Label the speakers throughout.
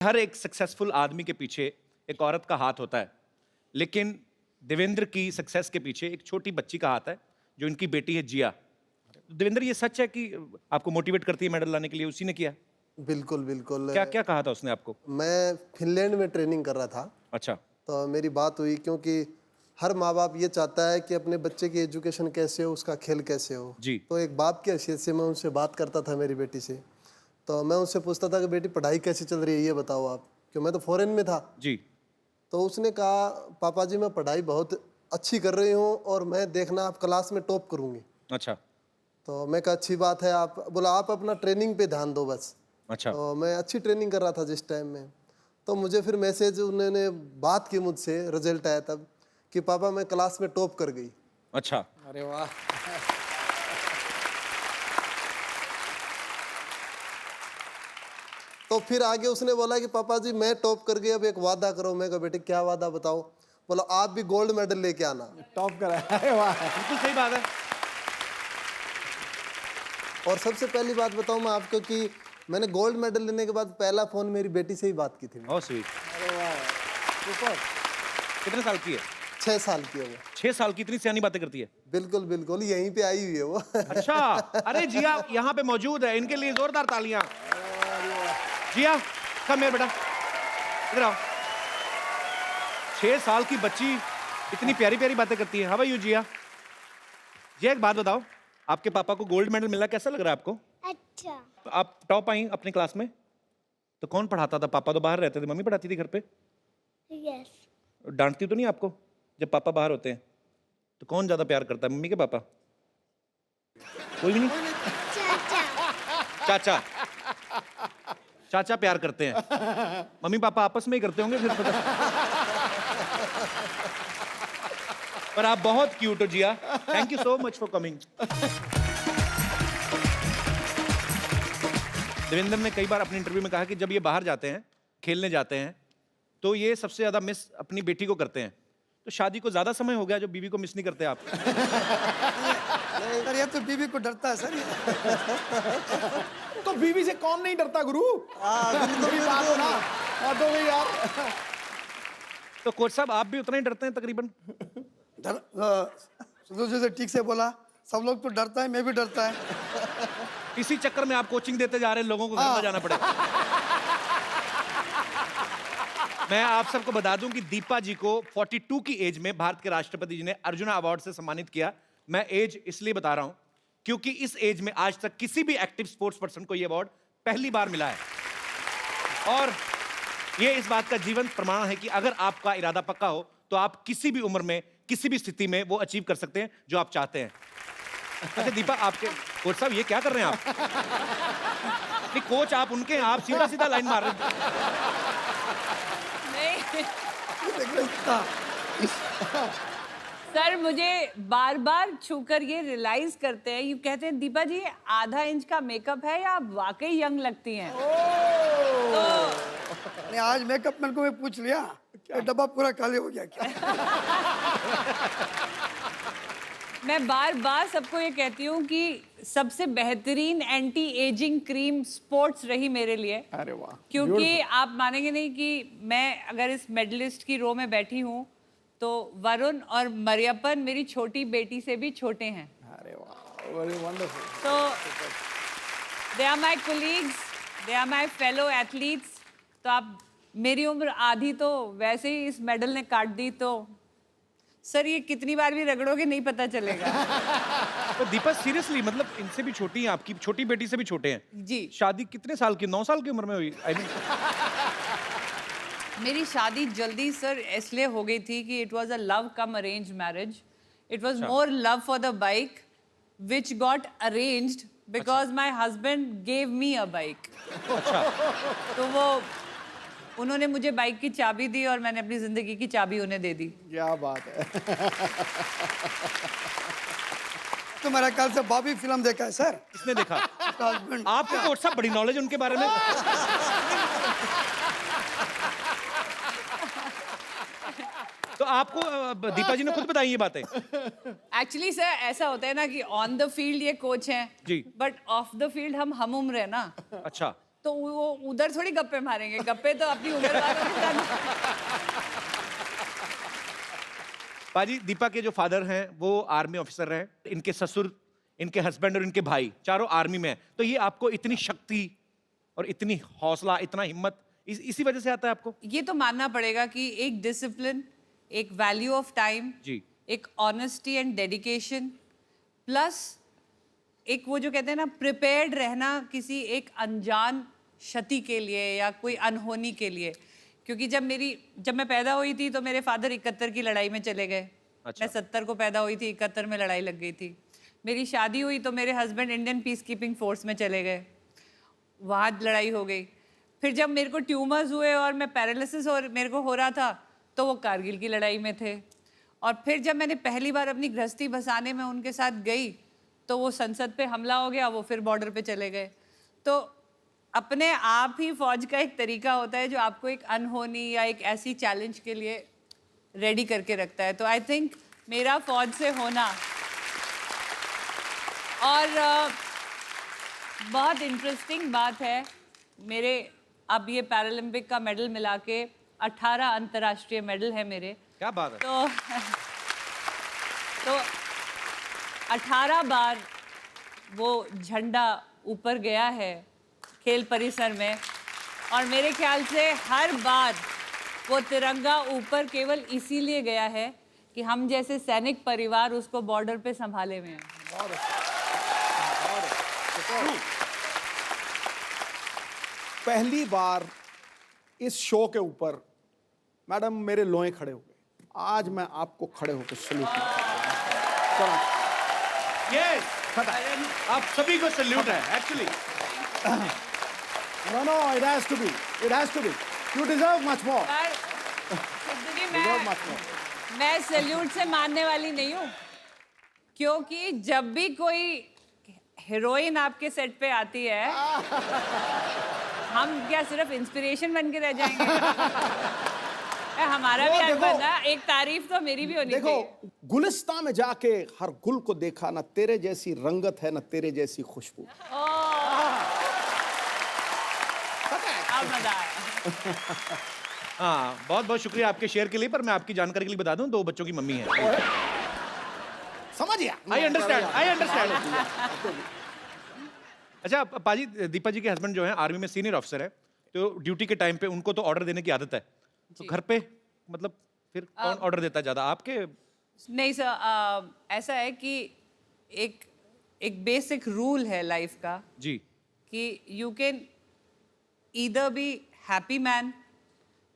Speaker 1: हर एक सक्सेसफुल आदमी के पीछे एक औरत का हाथ होता है, लेकिन देवेंद्र की सक्सेस के पीछे एक छोटी बच्ची का हाथ है जो इनकी बेटी है जिया। देवेंद्र, ये सच है कि आपको मोटिवेट करती है मेडल लाने के लिए? उसी ने किया?
Speaker 2: बिल्कुल बिल्कुल।
Speaker 1: क्या क्या कहा था उसने आपको?
Speaker 2: मैं फिनलैंड में ट्रेनिंग कर रहा था,
Speaker 1: अच्छा।
Speaker 2: तो मेरी बात हुई क्योंकि हर माँ बाप ये चाहता है कि अपने बच्चे की एजुकेशन कैसे हो, उसका खेल कैसे हो।
Speaker 1: जी।
Speaker 2: तो एक बाप की हैसियत से मैं उनसे बात करता था मेरी बेटी से। तो मैं उनसे पूछता था कि बेटी पढ़ाई कैसी चल रही है, ये बताओ आप, क्यों मैं तो फॉरेन में था।
Speaker 1: जी।
Speaker 2: तो उसने कहा, पापा जी मैं पढ़ाई बहुत अच्छी कर रही हूँ और मैं देखना आप क्लास में टॉप करूँगी।
Speaker 1: अच्छा।
Speaker 2: तो मैं कहा अच्छी बात है। आप बोला आप अपना ट्रेनिंग पे ध्यान दो बस।
Speaker 1: अच्छा।
Speaker 2: तो मैं अच्छी ट्रेनिंग कर रहा था जिस टाइम में, तो मुझे फिर मैसेज उन्होंने बात की मुझसे, रिजल्ट आया तब कि पापा मैं क्लास में टॉप कर गई।
Speaker 1: अच्छा।
Speaker 3: अरे वाह।
Speaker 2: तो फिर आगे उसने बोला कि पापा जी मैं टॉप कर गई, अब एक वादा करो। मैं कहा बेटे क्या वादा बताओ? बोला आप भी गोल्ड मेडल लेके आना।
Speaker 3: टॉप करा। अरे वाह।
Speaker 1: बिल्कुल सही बात है।
Speaker 2: और सबसे पहली बात बताऊं मैं आपको कि मैंने गोल्ड मेडल लेने के बाद पहला फोन मेरी बेटी से ही बात की थी।
Speaker 1: बहुत स्वीट।
Speaker 3: अरे वाह, सुपर।
Speaker 1: कितने साल की है?
Speaker 2: 6 साल की है वो।
Speaker 1: 6 साल की? इतनी सियानी बातें करती है?
Speaker 2: बिल्कुल बिल्कुल, यहीं पे आई हुई है वो।
Speaker 1: अच्छा। अरे जिया यहाँ पे मौजूद है, इनके लिए जोरदार तालियां। जिया कम है बेटा, इधर आओ। 6 साल की बच्ची इतनी प्यारी प्यारी बातें करती है। हाउ आर यू जिया? जिया एक बात बताओ, आपके पापा को गोल्ड मेडल मिला, कैसा लग रहा है आपको?
Speaker 4: अच्छा।
Speaker 1: आप टॉप आई अपनी क्लास में, तो कौन पढ़ाता था? पापा तो बाहर रहते थे, मम्मी पढ़ाती थी घर पे।
Speaker 4: यस।
Speaker 1: डांटती तो नहीं आपको जब पापा बाहर होते हैं? तो कौन ज्यादा प्यार करता है, मम्मी के पापा? कोई भी नहीं?
Speaker 4: चाचा।
Speaker 1: चाचा। चाचा प्यार करते हैं, मम्मी पापा आपस में ही करते होंगे फिर पता। पर आप बहुत क्यूट हो Jiya. Thank you so much for coming. Devendra ने कई बार अपने इंटरव्यू में कहा कि जब ये बाहर जाते हैं, खेलने जाते हैं, तो ये सबसे ज्यादा मिस अपनी बेटी को करते हैं। तो शादी को ज्यादा समय हो गया जो बीवी को मिस नहीं करते आप?
Speaker 3: सर ये तो बीवी को डरता है सर ये। तो बीवी से कौन नहीं डरता गुरु? मेरी बात हो ना। हाँ तो भाई यार।
Speaker 1: तो कोच साहब आप भी उतना ही डरते हैं तकरीबन?
Speaker 5: सुधीर जी से ठीक से बोला, सब लोग तो डरता है, मैं भी डरता है।
Speaker 1: इसी चक्कर में आप कोचिंग देते जा रहे हैं, लोगों को घर में जाना पड़े। मैं आप सबको बता दूं कि दीपा जी को 42 की एज में भारत के राष्ट्रपति जी ने अर्जुना अवार्ड से सम्मानित किया। मैं एज इसलिए बता रहा हूं क्योंकि इस एज में आज तक किसी भी एक्टिव स्पोर्ट्स पर्सन को यह अवार्ड पहली बार मिला है। और यह इस बात का जीवंत प्रमाण है कि अगर आपका इरादा पक्का हो तो आप किसी भी उम्र में, किसी भी स्थिति में वो अचीव कर सकते हैं जो आप चाहते हैं। अच्छा दीपा, आपके कोच साहब ये क्या कर रहे हैं आप? नहीं कोच आप उनके हैं, आप सीधा सीधा लाइन मार रहे हैं।
Speaker 6: सर मुझे बार बार छूकर ये रियलाइज करते हैं, ये कहते हैं दीपा जी ये आधा इंच का मेकअप है या आप वाकई यंग लगती हैं।
Speaker 5: नहीं, आज मेकअप मैन को मैं पूछ लिया, ये डब्बा पूरा खाली हो गया क्या?
Speaker 6: मैं बार बार सबको ये कहती हूँ कि सबसे बेहतरीन एंटी एजिंग क्रीम स्पोर्ट्स रही मेरे लिए।
Speaker 3: अरे वाह।
Speaker 6: क्योंकि आप मानेंगे नहीं कि मैं अगर इस मेडलिस्ट की रो में बैठी हूँ तो वरुण और मरियप्पन मेरी छोटी बेटी से भी छोटे हैं।
Speaker 3: अरे वाह, वेरी वंडरफुल।
Speaker 6: तो they are my colleagues, they are my fellow athletes. तो आप मेरी उम्र आधी तो वैसे ही इस मेडल ने काट दी, तो सर ये कितनी बार भी रगड़ोगे नहीं पता चलेगा।
Speaker 1: तो दीपा सीरियसली, मतलब इनसे भी छोटी हैं, आपकी छोटी बेटी से भी छोटे हैं
Speaker 6: जी।
Speaker 1: शादी कितने साल की? 9 साल की उम्र में हुई? आई मीन
Speaker 6: मेरी शादी जल्दी सर इसलिए हो गई थी कि it was a love come arrange marriage. It was more love for the bike which got arranged because my husband gave me a bike.
Speaker 1: अच्छा।
Speaker 6: तो वो उन्होंने मुझे बाइक की चाबी दी और मैंने अपनी जिंदगी की चाबी उन्हें दे दी।
Speaker 3: क्या बात है।
Speaker 5: तो मेरा ख्याल से बॉबी फिल्म देखा है सर।
Speaker 1: किसने देखा?
Speaker 5: हस्बैंड।
Speaker 1: आपको कोच साहब बड़ी नॉलेज उनके बारे में। तो आपको दीपा जी ने खुद बताई ये बातें?
Speaker 6: एक्चुअली सर ऐसा होता है ना कि ऑन द फील्ड ये कोच हैं
Speaker 1: जी।
Speaker 6: बट ऑफ द फील्ड हम उम्र है ना।
Speaker 1: अच्छा।
Speaker 6: तो वो उधर थोड़ी गप्पे मारेंगे, गप्पे तो अपनी उधर वालों के साथ।
Speaker 1: पाजी, दीपा के जो फादर हैं वो आर्मी ऑफिसर रहे, इनके ससुर, इनके हस्बैंड और इनके भाई चारों आर्मी में हैं। तो ये आपको इतनी शक्ति और इतनी हौसला, इतना हिम्मत इसी वजह से आता है आपको?
Speaker 6: ये तो मानना पड़ेगा कि एक डिसिप्लिन, एक वैल्यू ऑफ टाइम,
Speaker 1: जी,
Speaker 6: एक ऑनेस्टी एंड डेडिकेशन, प्लस एक वो जो कहते हैं ना प्रिपेयर्ड रहना किसी एक अनजान क्षति के लिए या कोई अनहोनी के लिए। क्योंकि जब मैं पैदा हुई थी तो मेरे फादर 71 की लड़ाई में चले गए।
Speaker 1: अच्छा।
Speaker 6: मैं 70 को पैदा हुई थी, 71 में लड़ाई लग गई थी। मेरी शादी हुई तो मेरे husband Indian peace keeping force में चले गए, वहाँ लड़ाई हो गई। फिर जब मेरे को ट्यूमर्स हुए और मैं पैरालिसिस और मेरे को हो रहा था तो वो कारगिल की लड़ाई में थे। और फिर जब मैंने पहली बार अपनी गृहस्थी बसाने में उनके साथ गई तो वो संसद पे हमला हो गया, वो फिर बॉर्डर पे चले गए। तो अपने आप ही फौज का एक तरीका होता है जो आपको एक अनहोनी या एक ऐसी चैलेंज के लिए रेडी करके रखता है। तो आई थिंक मेरा फौज से होना और बहुत इंटरेस्टिंग बात है, मेरे अब ये पैरालंपिक का मेडल मिला के 18 अंतर्राष्ट्रीय मेडल है मेरे।
Speaker 1: क्या बात है।
Speaker 6: तो 18 बार वो झंडा ऊपर गया है खेल परिसर में, और मेरे ख्याल से हर बार वो तिरंगा ऊपर केवल इसीलिए गया है कि हम जैसे सैनिक परिवार उसको बॉर्डर पे संभाले हुए हैं।
Speaker 3: पहली बार इस शो के ऊपर मैडम मेरे लोए खड़े हो गए। आज मैं आपको खड़े होकर सल्यूट करता हूं।
Speaker 1: यस, आप सभी को सल्यूट है actually.
Speaker 3: No, it has to be. It has to be. You deserve much more.
Speaker 6: मैं सैल्यूट से मानने वाली नहीं हूँ, क्योंकि जब भी कोई हीरोइन आपके सेट पे आती है हम क्या सिर्फ इंस्पिरेशन बन के रह जाएंगे? हमारा भी हक बनता है, एक तारीफ तो मेरी भी होनी
Speaker 3: देखो,
Speaker 6: चाहिए।
Speaker 3: गुलिस्तान में जाके हर गुल को देखा, ना तेरे जैसी रंगत है ना तेरे जैसी खुशबू।
Speaker 6: अब मजा आया।
Speaker 1: हाँ, बहुत बहुत शुक्रिया आपके शेयर के लिए, पर मैं आपकी जानकारी के लिए बता दूं, 2 बच्चों की मम्मी है।
Speaker 3: समझ गया?
Speaker 1: I understand. अच्छा पाजी, दीपा जी के हस्बैंड जो हैं आर्मी में सीनियर ऑफिसर है, तो ड्यूटी के टाइम पे उनको तो ऑर्डर देने की आदत है, तो घर पे मतलब फिर कौन ऑर्डर देता है ज्यादा, आपके?
Speaker 6: नहीं सर, ऐसा है कि एक बेसिक रूल है लाइफ का
Speaker 1: जी,
Speaker 6: कि you can either be happy man,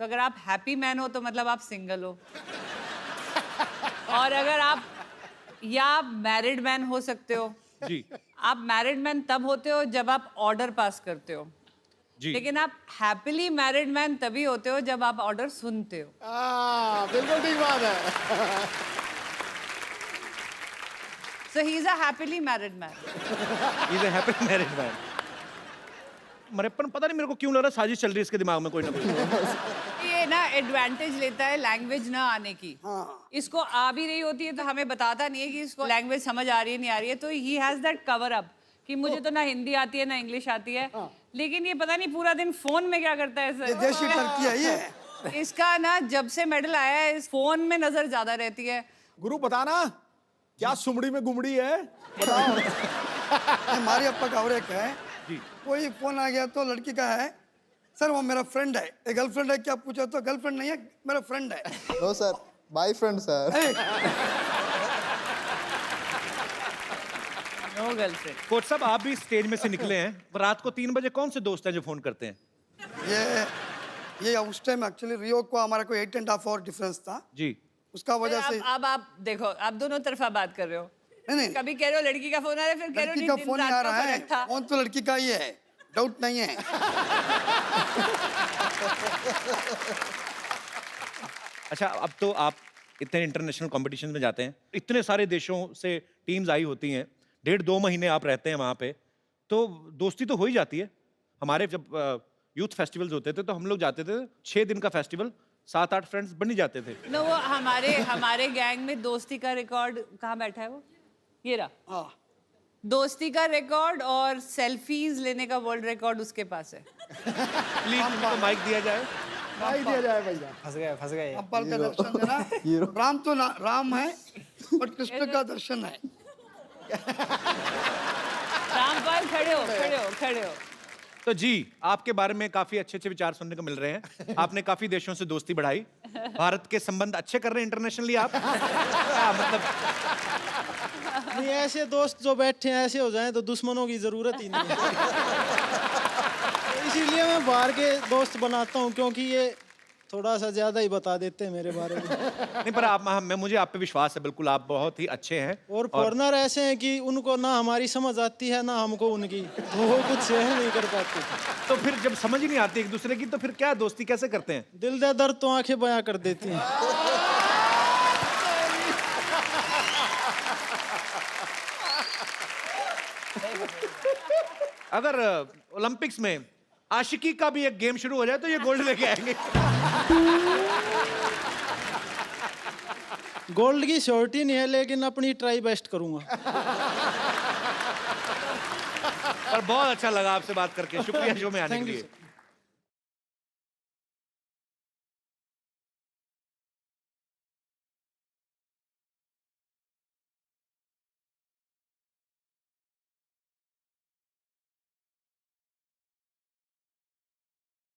Speaker 6: तो अगर आप हैप्पी मैन हो तो मतलब आप सिंगल हो, और अगर आप मैरिड मैन हो सकते हो।
Speaker 1: जी,
Speaker 6: आप मैरिड मैन तब होते हो जब आप ऑर्डर पास करते हो,
Speaker 1: जी।
Speaker 6: लेकिन आप हैप्पीली मैरिड मैन तभी होते हो जब आप ऑर्डर सुनते हो।
Speaker 3: बिल्कुल ठीक बात है।
Speaker 6: So he is a happily married man.
Speaker 1: He's a happy married man. मरेपन पता नहीं मेरे को क्यों लग रहा है साजिश चल रही है इसके दिमाग में कोई ना कोई।
Speaker 6: ये ना एडवांटेज लेता है लैंग्वेज ना आने की। इसको आ भी रही होती है तो हमें बताता नहीं है कि इसको लैंग्वेज समझ आ रही है नहीं आ रही है, तो he has that cover up कि मुझे तो ना हिंदी आती है ना इंग्लिश आती है, लेकिन ये पता नहीं पूरा दिन फोन में क्या करता है सर।
Speaker 5: देशी टर्की है ये।
Speaker 6: इसका ना जब से मेडल आया है इस फोन में नजर ज्यादा रहती है।
Speaker 3: गुरु बताना क्या सुमड़ी में गुमड़ी है, बताओ।
Speaker 5: हमारे अप्पा का है, कोई फोन आ गया तो लड़की का है, सर वो मेरा फ्रेंड है, एक गर्लफ्रेंड है क्या पूछा तो गर्लफ्रेंड नहीं है मेरा फ्रेंड है।
Speaker 2: No sir, boyfriend sir.
Speaker 6: No girlfriend.
Speaker 1: Coach साहब, आप भी स्टेज में से निकले हैं, रात को 3 बजे कौन से दोस्त हैं जो फोन करते हैं?
Speaker 5: ये उस टाइम एक्चुअली रियो को हमारा कोई 8.5 आवर डिफरेंस था
Speaker 1: जी,
Speaker 5: उसका वजह से।
Speaker 6: अब आप देखो, आप दोनों तरफा बात कर रहे हो।
Speaker 5: नहीं,
Speaker 6: कभी कह रहे हो लड़की का फोन आ रहा है, फिर कह रहे हो
Speaker 5: लड़की का
Speaker 6: नहीं,
Speaker 5: फोन
Speaker 6: दिन
Speaker 5: नहीं आ
Speaker 6: रात का
Speaker 5: रहा है,
Speaker 6: फर्क था।
Speaker 5: फोन तो लड़की का ही है, डाउट नहीं है।
Speaker 1: अच्छा, अब तो आप इतने इंटरनेशनल कॉम्पिटिशन में जाते हैं, इतने सारे देशों से टीम्स आई होती हैं, 1.5-2 महीने आप रहते हैं वहाँ पे, तो दोस्ती तो हो ही जाती है। हमारे जब यूथ फेस्टिवल्स होते थे तो हम लोग जाते थे, 6 दिन का फेस्टिवल, 7-8 फ्रेंड्स बन ही जाते थे।
Speaker 6: नो, वो हमारे गैंग में दोस्ती का रिकॉर्ड कहाँ बैठा है वो? ये रहा। दोस्ती का रिकॉर्ड और सेल्फीज लेने का वर्ल्ड रिकॉर्ड उसके पास है।
Speaker 1: प्लीज उनको माइक दिया जाए।
Speaker 3: भाई दिया जाए भैया।
Speaker 7: फंस गए
Speaker 5: अब्बल का दर्शन देना। राम तो राम है बट कृष्ण का दर्शन है।
Speaker 6: रामपाल खड़े हो।
Speaker 1: तो जी, आपके बारे में काफी अच्छे अच्छे विचार सुनने को मिल रहे हैं। आपने काफी देशों से दोस्ती बढ़ाई, भारत के संबंध अच्छे कर रहे हैं इंटरनेशनली आप। मतलब
Speaker 7: नहीं, ऐसे दोस्त जो बैठे हैं ऐसे हो जाएं तो दुश्मनों की जरूरत ही नहीं है। इसीलिए मैं बाहर के दोस्त बनाता हूँ, क्योंकि ये थोड़ा सा ज्यादा ही बता देते हैं मेरे बारे में।
Speaker 1: नहीं, पर आप मुझे आप पे विश्वास है, बिल्कुल आप बहुत ही अच्छे हैं।
Speaker 7: और फॉरनर ऐसे हैं कि उनको ना हमारी समझ आती है ना हमको उनकी, तो वो कुछ सहन नहीं कर पाते।
Speaker 1: तो फिर जब समझ ही नहीं आती एक दूसरे की, तो फिर क्या दोस्ती कैसे करते हैं?
Speaker 7: दिल दे दर्द तो आंखें बयां कर देती हैं।
Speaker 1: अगर ओलंपिक्स में आशिकी का भी एक गेम शुरू हो जाए तो ये गोल्ड लेके आएंगे।
Speaker 7: गोल्ड की श्योरिटी नहीं है, लेकिन अपनी ट्राई बेस्ट करूंगा।
Speaker 1: और बहुत अच्छा लगा आपसे बात करके, शुक्रिया शो में आने के लिए।